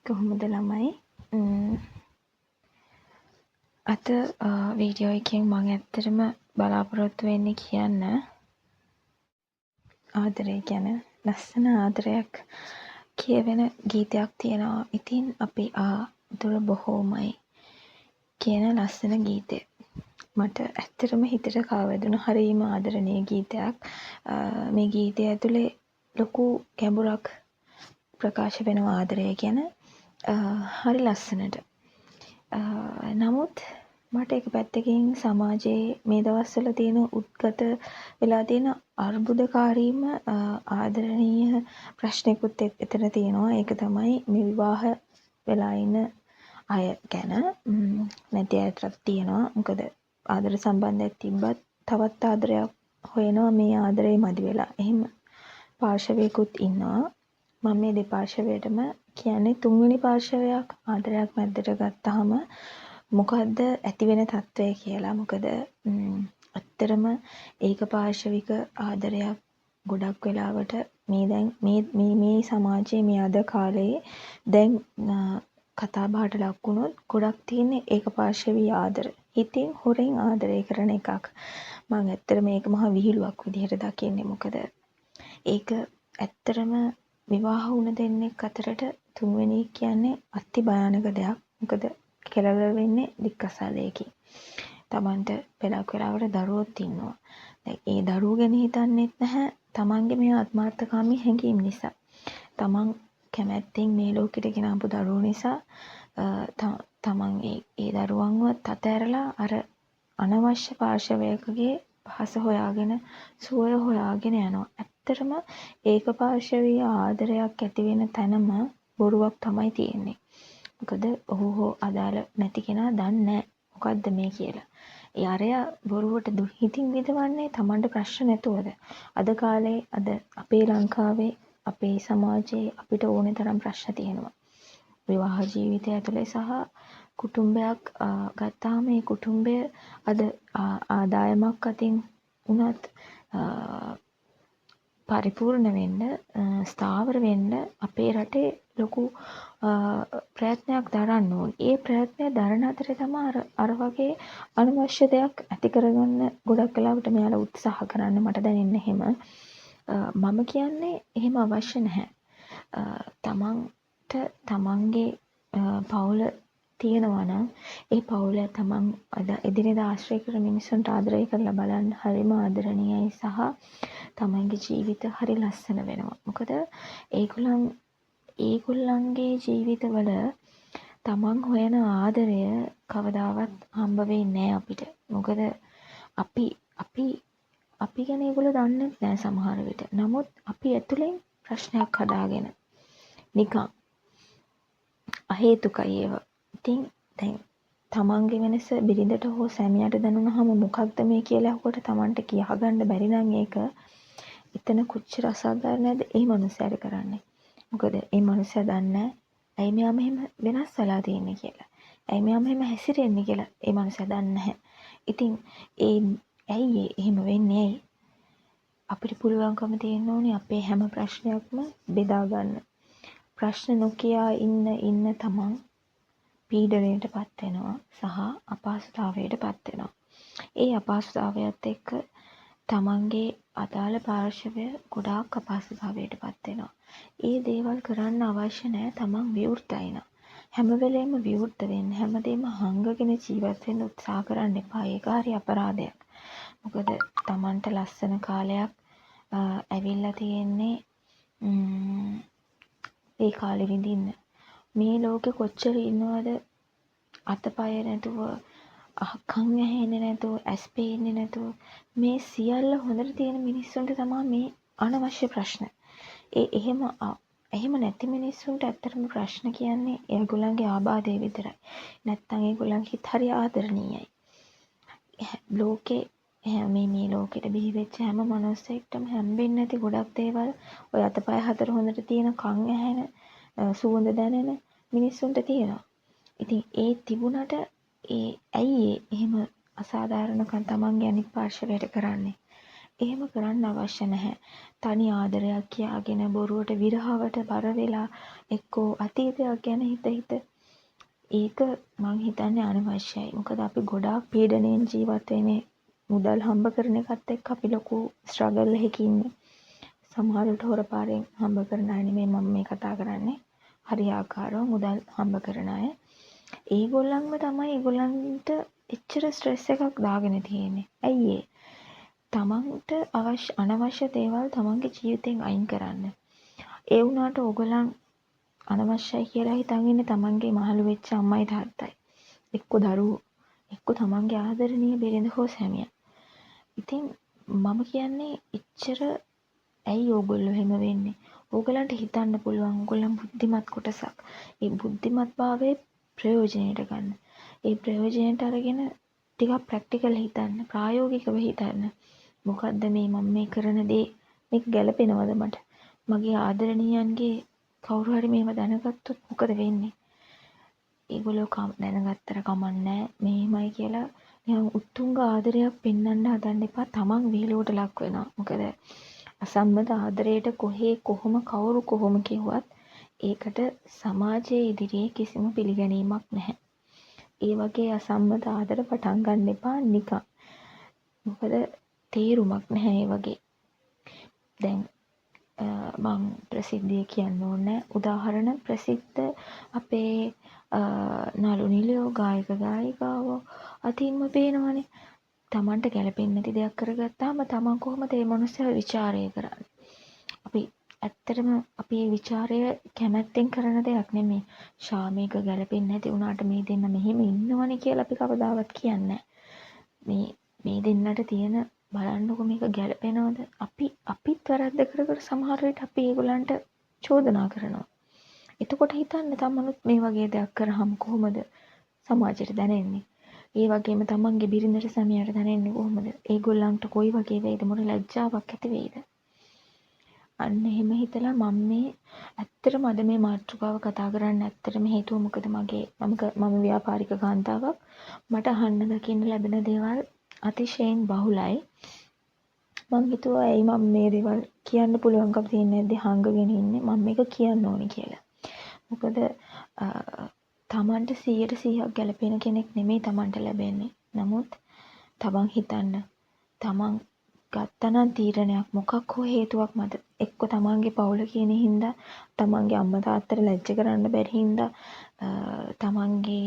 කොහොමද ළමයි? අද වීඩියෝ එකෙන් මම ඇත්තටම බලාපොරොත්තු වෙන්නේ කියන්න ආදරය ගැන. ලස්සන ආදරයක් කියවෙන ගීතයක් තියෙනවා. ඉතින් අපි ආදුර බොහෝමයි කියන ලස්සන ගීතය. මට ඇත්තටම හිතට කවවැදුණු හරිම ආදරණීය ගීතයක්. මේ ගීතය ඇතුලේ ලොකු ගැඹුරක් ප්‍රකාශ වෙනවා ආදරය ගැන. හරි ලස්සනට. නමුත් මට එක පැත්තකින් සමාජයේ මේ දවස්වල තියෙන උද්ගත වෙලා තියෙන අර්බුදකාරීම ආදරණීය ප්‍රශ්නයකුත් එතන තියෙනවා. ඒක තමයි මේ විවාහ වෙලා ඉන්න අය ගැන. නැති අයටත් තියෙනවා. මොකද ආදර සම්බන්ධයක් තිබ්බත් තවත් ආදරයක් හොයනවා මේ ආදරේ මදි වෙලා. එහෙම පාර්ශවයකුත් ඉන්නවා. මම මේ දෙපාර්ශවයටම කියන්නේ තුන්වෙනි පාර්ශවයක් ආදරයක් මැද්දට ගත්තාම මොකද්ද ඇති වෙන තත්ත්වය කියලා. මොකද ඇත්තටම ඒක පාර්ශවික ආදරයක් ගොඩක් වෙලාවට මේ දැන් මේ සමාජයේ මේ අද කාලේ දැන් කතා බහට ලක් වුණොත් ගොඩක් තියෙන්නේ ඒක පාර්ශවීය ආදර. හිතින් හොරෙන් ආදරය කරන එකක්. මම ඇත්තට මේක මහා විහිළුවක් විදිහට දකින්නේ. මොකද ඒක ඇත්තටම විවාහ වුණ දෙන්නෙක් අතරට තුන්වෙනි කියන්නේ අති භයානක දෙයක්. මොකද කෙලවර වෙන්නේ දික්කසාදයකින්. තමන්ට පෙරක් වෙලාවට දරුවොත් ඉන්නවා. දැන් ඒ දරුවෝ ගැන හිතන්නෙත් නැහැ. තමන්ගේ මේ ආත්මార్థකාමී හැඟීම් නිසා. තමන් කැමැත්තෙන් මේ ලෝකෙට ගෙන ආපු දරුවෝ නිසා තමන් ඒ දරුවන්ව අතහැරලා අර අනවශ්‍ය පාර්ශවයකගේ පහස හොයාගෙන සුවය හොයාගෙන යනවා. ඇත්තටම ඒක පාර්ශවීය ආදරයක් ඇති වෙන තැනම බොරුවක් තමයි තියෙන්නේ. මොකද ඔහු හෝ අදාළ නැති කෙනා දන්නේ නැහැ මොකද්ද මේ කියලා. ඒ අරයා බොරුවට දුහිතින් විඳවන්නේ Tamanට ප්‍රශ්න නැතුවද? අද කාලේ අද අපේ ලංකාවේ අපේ සමාජයේ අපිට ඕනේ තරම් ප්‍රශ්න තියෙනවා. විවාහ ජීවිතය ඇතුලේ සහ කුටුම්බයක් ගත්තාම මේ කුටුම්බය අද ආදායමක් අතින් උනත් පරිපූර්ණ වෙන්න ස්ථාවර වෙන්න අපේ රටේ ලොකු ප්‍රයත්නයක් දරන්න ඕනේ. ඒ ප්‍රයත්නය දරන අතරේ තමයි අර වගේ අනවශ්‍ය දෙයක් ඇති කරගන්න ගොඩක් වෙලාවට මෙයාලා උත්සාහ කරන්න මට දැනෙන්නේ එහෙම. මම කියන්නේ එහෙම අවශ්‍ය නැහැ. තමන්ට තමන්ගේ පවුල තියෙනවා නම් ඒ පවුල තමන් එදිනෙදා ආශ්‍රය කරන මිනිස්සුන්ට ආදරය කරලා බලන්න හරිම ආදරණීයයි සහ තමන්ගේ ජීවිත හරි ලස්සන වෙනවා. මොකද ඒගොල්ලන්ගේ ජීවිතවල තමන් හොයන ආදරය කවදාවත් හම්බ වෙන්නේ නැහැ අපිට. මොකද අපි ගැන ඒගොල්ලෝ දන්නේ නැහැ සමහර විට. නමුත් අපි ඇතුලෙන් ප්‍රශ්නයක් හදාගෙන නිකන් අහේතුකයි ඒව. ඉතින් දැන් තමන්ගේ වෙනස බිරිඳට හෝ සැමියාට දැනුණාම මොකක්ද මේ කියලා අහුවට තමන්ට කියහගන්න බැරි නම් ඒක එතන කොච්චර අසාධාරණද ඒ මනුස්සයාට කරන්නේ. මොකද ඒ මනුස්සයා දන්නේ ඇයි මෙයා මෙහෙම වෙනස් වෙලා තියෙන්නේ කියලා. ඇයි මෙයා මෙහෙම හැසිරෙන්නේ කියලා ඒ මනුස්සයා දන්නේ නැහැ. ඉතින් ඇයි එහෙම වෙන්නේ ඇයි? අපිට පුළුවන්කම තියෙන්න ඕනේ අපේ හැම ප්‍රශ්නයක්ම බෙදා ගන්න. ප්‍රශ්න නොකියා ඉන්න තමන් පීඩනයටපත් වෙනවා සහ අපහසුතාවයටපත් වෙනවා. ඒ අපහසුතාවයත් එක්ක තමන්ගේ අදාළ පාර්ශවය ගොඩාක් අපහසුතාවයටපත් වෙනවා. ඒ දේවල් කරන්න අවශ්‍ය නැහැ තමන් විවෘතයි නම්. හැම වෙලේම විවෘත වෙන්න හැමදේම හංගගෙන ජීවත් වෙන්න උත්සාහ කරන්න එපා. ඒක හරි අපරාධයක්. මොකද තමන්ට ලස්සන කාලයක් ඇවිල්ලා තියෙන්නේ ඒ කාලෙ විඳින්න. මේ ලෝකෙ කොච්චර ඉන්නවද අතපය නැතුව කන් ඇහෙන්නේ නැතුව ඇස් පේන්නේ නැතුව මේ සියල්ල හොඳට තියෙන මිනිස්සුන්ට තමයි මේ අනවශ්‍ය ප්‍රශ්න. එහෙම නැති මිනිස්සුන්ට ඇත්තටම ප්‍රශ්න කියන්නේ ඒගොල්ලන්ගේ ආබාධය විතරයි. නැත්තම් ඒගොල්ලන්ගේ හිත හරි ආදරණීයයි. ලෝකේ මේ ලෝකෙට බිහි වෙච්ච හැම මනුස්සයෙක්ටම හම්බෙන්නේ නැති ගොඩක් දේවල් ඔය අතපය හතර හොඳට තියෙන කන් ඇහෙන සුවඳ දැනෙන මිනිස්සුන්ට තියෙනවා. ඉතින් ඒ තිබුණට ඇයි එහෙම අසාධාරණකම් තමන්ගේ අනිත් පාර්ශවයට කරන්නේ? එහෙම කරන්න අවශ්‍ය නැහැ. තනි ආදරයක් කියාගෙන බොරුවට විරහවට බර වෙලා එක්කෝ අතීතයක් ගැන හිත ඒක මං හිතන්නේ අනවශ්‍යයි. මොකද අපි ගොඩාක් පීඩණයෙන් ජීවත් වෙන්නේ. මුදල් හම්බ කරන එකත් එක්ක අපි ලොකු ස්ට්‍රගල් එකක ඉන්නේ. සමහර විට හොරපාරෙන් හම්බ කරන අය නෙමෙයි මම මේ කතා කරන්නේ. හරියාකාරව මුදල් හම්බ කරන අය. ඒගොල්ලන්ම තමයි ඒගොල්ලන්ට එච්චර ස්ට්‍රෙස් එකක් දාගෙන තියෙන්නේ. ඇයි ඒ? තමන්ට අනවශ්‍ය දේවල් තමන්ගේ ජීවිතෙන් අයින් කරන්න. ඒ වුණාට ඕගොල්ලන් අනවශ්‍යයි කියලා හිතන් ඉන්නේ තමන්ගේ මහලු වෙච්ච අම්මයි තාත්තයි. එක්ක දරුවෝ, එක්ක තමන්ගේ ආදරණීය බිරිඳ හෝ සැමියා. ඉතින් මම කියන්නේ එච්චර ඇයි ඕගොල්ලෝ එහෙම වෙන්නේ? ඕගලන්ට හිතන්න පුළුවන් ඕගොල්ලන් බුද්ධිමත් කොටසක්. ඒ බුද්ධිමත් භාවයේ ප්‍රයෝජනෙට ගන්න. ඒ ප්‍රයෝජනෙට අරගෙන ටිකක් ප්‍රැක්ටිකල් හිතන්න, ප්‍රායෝගිකව හිතන්න. මොකද්ද මේ මම මේ කරන දේ මේක ගැලපෙනවද මට? මගේ ආදරණීයන්ගේ කවුරු හරි මේව දැනගත්තොත් මොකද වෙන්නේ? ඒගොල්ලෝ දැනගත්තර කමන්නේ මෙහෙමයි කියලා නිකන් උත්තුංග ආදරයක් පෙන්වන්න හදන්න එපා. තමන් විහිළුවට ලක් වෙනවා. මොකද අසම්මත ආදරයට කොහොම කවුරු කොහොම කිව්වත් ඒකට සමාජයේ ඉදිරියේ කිසිම පිළිගැනීමක් නැහැ. ඒ වගේ අසම්මත ආදර පටන් ගන්න එපා නිකන්. මොකද තේරුමක් නැහැ ඒ වගේ. දැන් මං ප්‍රසිද්ධිය කියන්න ඕනේ. උදාහරණ ප්‍රසිද්ධ අපේ නළු නිළියෝ ගායක ගායිකාවෝ අතින්ම පේනවනේ. තමන්ට ගැලපෙන්නේ නැති දෙයක් කරගත්තාම තමන් කොහොමද ඒ මනුස්සයා ਵਿਚාරය කරන්නේ? අපි ඇත්තටම අපි මේ ਵਿਚාරය කැමැත්තෙන් කරන දෙයක් නෙමෙයි. ශාමේක ගැලපෙන්නේ නැති වුණාට මේ දෙන්න මෙහෙම ඉන්නවනේ කියලා අපි කවදාවත් කියන්නේ මේ දෙන්නට තියෙන බලන්නකො මේක ගැලපෙනවද? අපිත් වැරද්ද කර සමහර විට අපි ඒගොල්ලන්ට චෝදනා කරනවා. එතකොට හිතන්න තමනුත් මේ වගේ දෙයක් කරාම කොහොමද සමාජයට දැනෙන්නේ? ඒ වගේම තමන්ගේ බිරිඳට සැමියාට දැනෙන්නේ කොහොමද? ඒගොල්ලන්ට කොයි වගේ වේද? මොන ලැජ්ජාවක් ඇති වේද? අන්න එහෙම හිතලා මම මේ ඇත්තටම අද මේ මාතෘකාව කතා කරන්න ඇත්තටම හේතුව මොකද මම ව්‍යාපාරික කාන්තාවක්. මට අහන්න දකින්න ලැබෙන දේවල් අතිශයින් බහුලයි. මම හිතුවා ඇයි මම මේ දේවල් කියන්න පුළුවන්කම තියෙන්නේ නැද්ද හංගගෙන ඉන්නේ මම මේක කියන්න ඕනේ කියලා. මොකද තමන්ට 100% ගැලපෙන කෙනෙක් නෙමෙයි තමන්ට ලැබෙන්නේ. නමුත් තමන් හිතන්න තමන් ගත්තනම් තීරණයක් මොකක් හෝ හේතුවක් මත එක්ක තමන්ගේ පවුල කියන හින්දා තමන්ගේ අම්මා තාත්තට ලැජ්ජ කරන්න බැරි හින්දා තමන්ගේ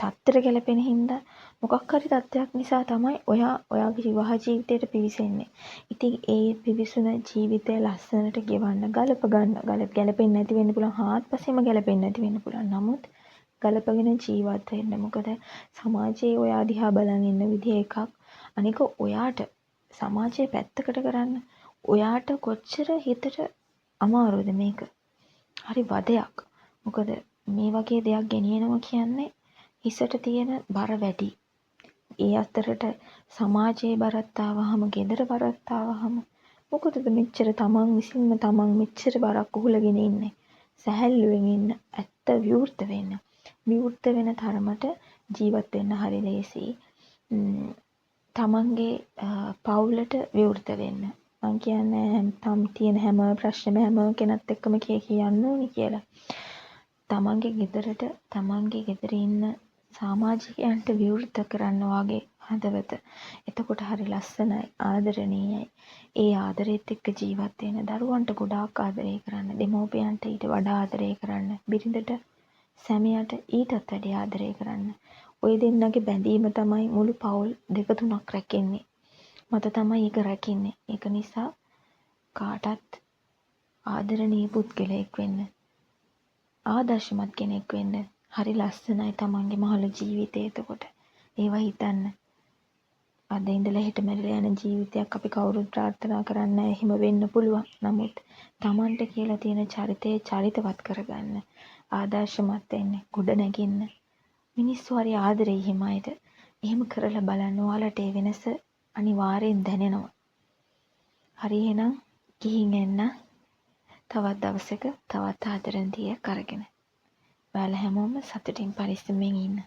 තත්ත්වයට ගැලපෙන හින්දා මොකක් හරි තත්ත්වයක් නිසා තමයි ඔයාගේ විවාහ ජීවිතයට පිවිසෙන්නේ. ඉතින් ඒ පිවිසුන ජීවිතය ලස්සනට ගෙවන්න ගලප ගන්න. ගැලපෙන්නේ නැති වෙන්න පුළුවන්. හාත්පසෙම ගැලපෙන්නේ නැති වෙන්න පුළුවන්. නමුත් ගලපගෙන ජීවත් වෙන්න. මොකද සමාජයේ ඔයා දිහා බලන් ඉන්න විදිහ එකක්. අනික ඔයාට සමාජයේ පැත්තකට කරන්න ඔයාට කොච්චර හිතට අමාරුද මේක. හරි වදයක්. මොකද මේ වගේ දෙයක් ගෙනියනවා කියන්නේ හිසට තියෙන බර වැඩි. ඒ අතරට සමාජයේ බරත් ආවහම, ගෙදර බරත් ආවහම මොකටද මෙච්චර තමන් විසින්ම තමන් මෙච්චර බරක් උහුලගෙන ඉන්නේ? සැහැල්ලුවෙන් ඉන්න, ඇත්ත විවෘත වෙන්න. විවෘත වෙන තරමට ජීවත් වෙන්න හරි ලේසියි. තමන්ගේ පවුලට විවෘත වෙන්න. මං කියන්නේ තම තියෙන හැම ප්‍රශ්නෙම හැම කෙනත් එක්කම කියන්න ඕනි කියලා. තමන්ගේ ගෙදරට තමන්ගේ ගෙදර ඉන්න සමාජිකයන්ට විවෘත කරන්න වගේ හදවත. එතකොට හරි ලස්සනයි, ආදරණීයයි. ඒ ආදරෙත් එක්ක ජීවත් වෙන දරුවන්ට ගොඩාක් ආදරය කරන්න, දෙමව්පියන්ට ඊට වඩා ආදරය කරන්න, බිරිඳට සැමියාට ඊටත් වැඩි ආදරය කරන්න. ඔය දෙන්නගේ බැඳීම තමයි මුළු පවුල් 2-3ක් රැකෙන්නේ. මත තමයි ඒක රැකින්නේ. ඒක නිසා කාටත් ආදරණීය පුද්ගලයෙක් වෙන්න, ආදර්ශමත් කෙනෙක් වෙන්න හරි ලස්සනයි තමන්ගේ මහලු ජීවිතය. එතකොට ඒවා හිතන්න. අද ඉඳලා හෙට මැරිලා යන ජීවිතයක් අපි කවුරුත් ප්‍රාර්ථනා කරන්නේ නැහැ. එහෙම වෙන්න පුළුවන්. නමුත් තමන්ට කියලා තියෙන චරිතය චරිතවත් කරගන්න, ආදර්ශමත් වෙන්න, ගොඩ නැගින්න. මිනිස්සු හරි ආදරෙයි එහෙම අයට. එහෙම කරලා බලන්න. ඔයාලට ඒ වෙනස අනිවාර්යෙන් දැනෙනවා. හරි එහෙනම් ගිහින් එන්න. තවත් දවසක තවත් ආදරෙන් දියක් අරගෙන. ඔයාලා හැමෝම සතුටින් පරිස්සමෙන් ඉන්න.